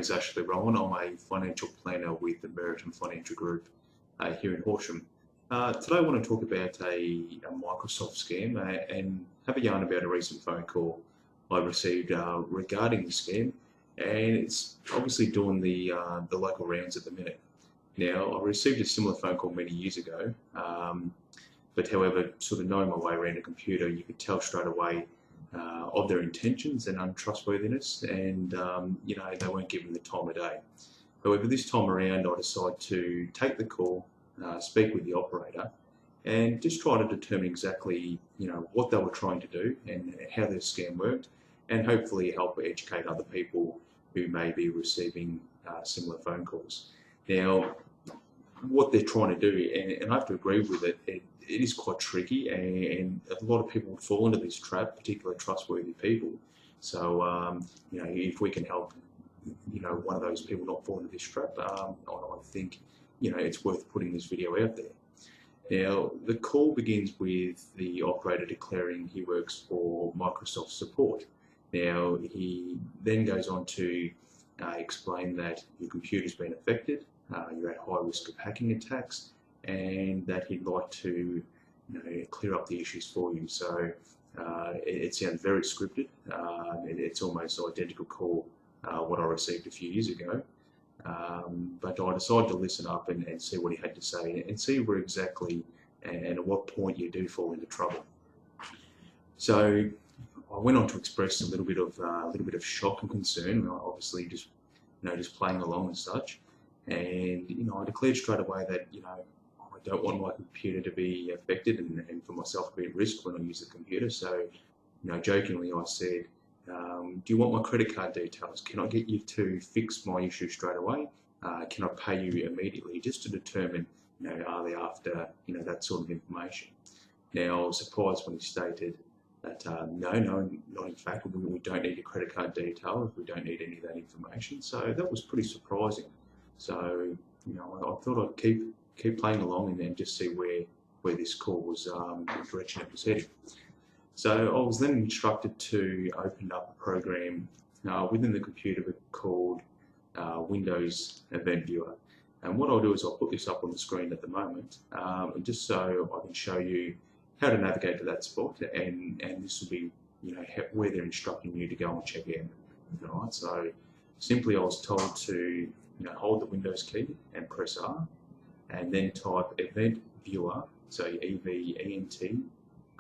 is Ashley Rowan. I'm a financial planner with the Meritum Financial Group here in Horsham. Today I want to talk about a Microsoft scam and have a yarn about a recent phone call I received regarding the scam, and it's obviously doing the local rounds at the minute. Now, I received a similar phone call many years ago, but however, sort of knowing my way around a computer, you could tell straight away of their intentions and untrustworthiness, and they weren't given the time of day. However, this time around I decided to take the call, speak with the operator, and just try to determine exactly what they were trying to do and how their scam worked, and hopefully help educate other people who may be receiving similar phone calls. Now, what they're trying to do, and I have to agree with it, it is quite tricky, and a lot of people would fall into this trap, particularly trustworthy people. So, if we can help, one of those people not fall into this trap, I think, it's worth putting this video out there. Now, the call begins with the operator declaring he works for Microsoft support. Now, he then goes on to explain that your computer's been affected, you're at high risk of hacking attacks, and that he'd like to clear up the issues for you. So it sounds very scripted. It's almost identical call what I received a few years ago. But I decided to listen up and see what he had to say, and see where exactly and at what point you do fall into trouble. So I went on to express a little bit of shock and concern, obviously just playing along and such. And I declared straight away that I don't want my computer to be affected and for myself to be at risk when I use the computer. So jokingly I said, do you want my credit card details? Can I get you to fix my issue straight away? Can I pay you immediately? Just to determine, are they after that sort of information. Now, I was surprised when he stated that no, not in fact, we don't need your credit card details, we don't need any of that information. So that was pretty surprising. So I thought I'd keep playing along and just see where this call was, the direction it was heading. So I was then instructed to open up a program within the computer called Windows Event Viewer. And what I'll do is I'll put this up on the screen at the moment, just so I can show you how to navigate to that spot, and this will be where they're instructing you to go and check in. Right? So simply I was told to hold the Windows key and press R, and then type Event Viewer, so EVENT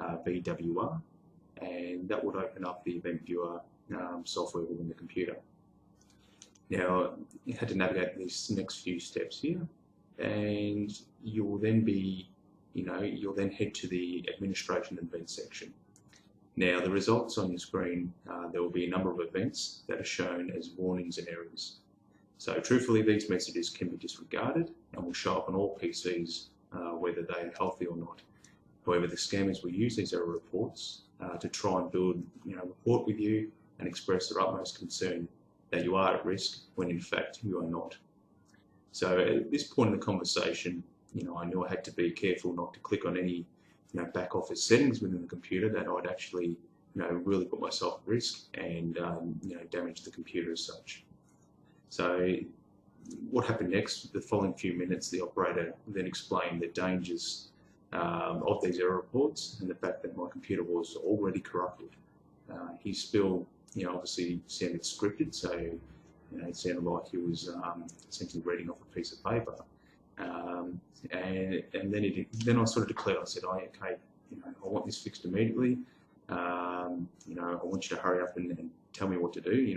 VWR, and that would open up the Event Viewer software within the computer. Now, you had to navigate these next few steps here, and you will then be, you'll then head to the Administration Events section. Now, the results on your screen, there will be a number of events that are shown as warnings and errors. So, truthfully, these messages can be disregarded and will show up on all PCs, whether they are healthy or not. However, the scammers will use these error reports to try and build, rapport with you and express their utmost concern that you are at risk when in fact you are not. So at this point in the conversation, I knew I had to be careful not to click on any, back office settings within the computer that I'd actually, really put myself at risk and, damage the computer as such. So what happened next? The following few minutes, the operator then explained the dangers of these error reports and the fact that my computer was already corrupted. His spill, obviously sounded scripted, so it sounded like he was essentially reading off a piece of paper. And then I sort of declared, I said, okay, I want this fixed immediately. I want you to hurry up and tell me what to do.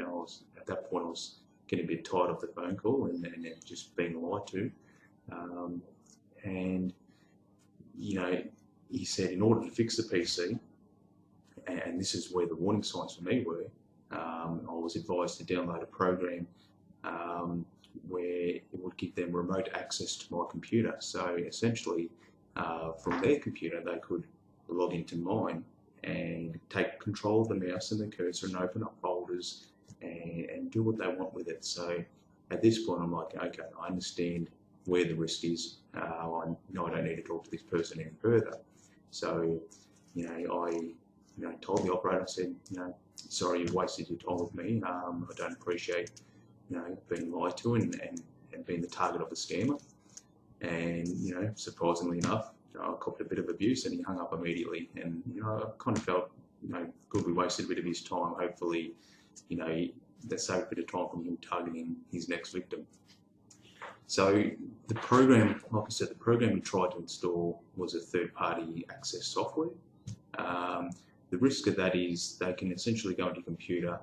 At that point I was getting a bit tired of the phone call and just being lied to. He said in order to fix the PC, and this is where the warning signs for me were, I was advised to download a program where it would give them remote access to my computer. So essentially, from their computer, they could log into mine and take control of the mouse and the cursor and open up folders and do what they want with it. So at this point, I'm like, okay, I understand where the risk is. I know I don't need to talk to this person any further. So, I told the operator, I said, sorry, you've wasted your time with me. I don't appreciate, being lied to and being the target of a scammer. And surprisingly enough, I copped a bit of abuse and he hung up immediately. And I kind of felt good, we wasted a bit of his time. Hopefully, that saved a bit of time from him targeting his next victim. So the program, like I said, the program we tried to install was a third-party access software. The risk of that is they can essentially go into your computer,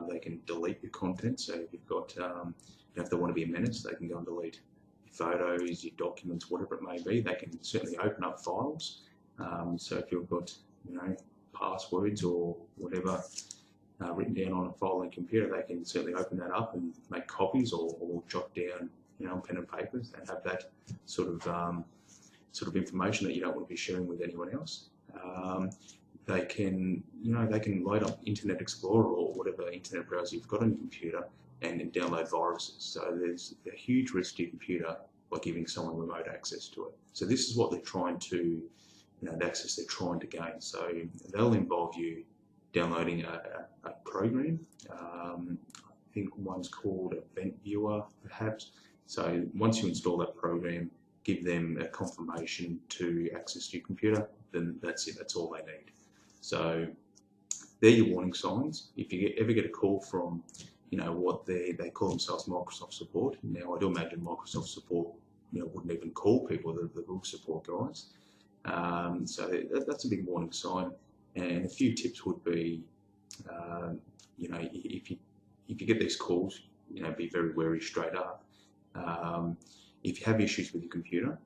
they can delete your content. So if you've got, if they want to be a menace, they can go and delete your photos, your documents, whatever it may be. They can certainly open up files. So if you've got, passwords or whatever written down on a file on a computer, they can certainly open that up and make copies or jot down, on pen and papers and have that sort of information that you don't want to be sharing with anyone else. They can, they can load up Internet Explorer or whatever internet browser you've got on your computer and download viruses. So there's a huge risk to your computer by giving someone remote access to it. So this is what they're trying to, the access they're trying to gain. So they'll involve you downloading a program. I think one's called Event Viewer, perhaps. So once you install that program, give them a confirmation to access your computer, then that's it, that's all they need. So they're your warning signs. If you ever get a call from, what they call themselves Microsoft support. Now I do imagine Microsoft support, wouldn't even call people, the real support guys. So that's a big warning sign. And a few tips would be, if you get these calls, be very wary straight up. If you have issues with your computer,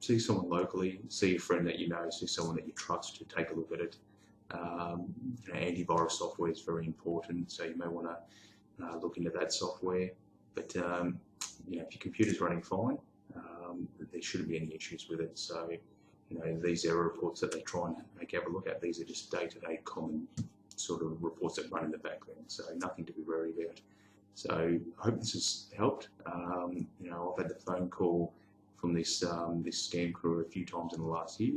see someone locally, see a friend that you know, see someone that you trust to take a look at it. Antivirus software is very important, so you may want to look into that software. But if your computer's running fine, there shouldn't be any issues with it. So these error reports that they try and make you have a look at, these are just day-to-day common sort of reports that run in the background, so nothing to be worried about. So I hope this has helped. I've had the phone call from this scam crew a few times in the last year.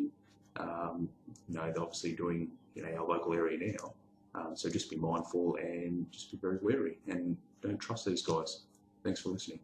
They're obviously doing our local area now. So just be mindful and just be very wary and don't trust these guys. Thanks for listening.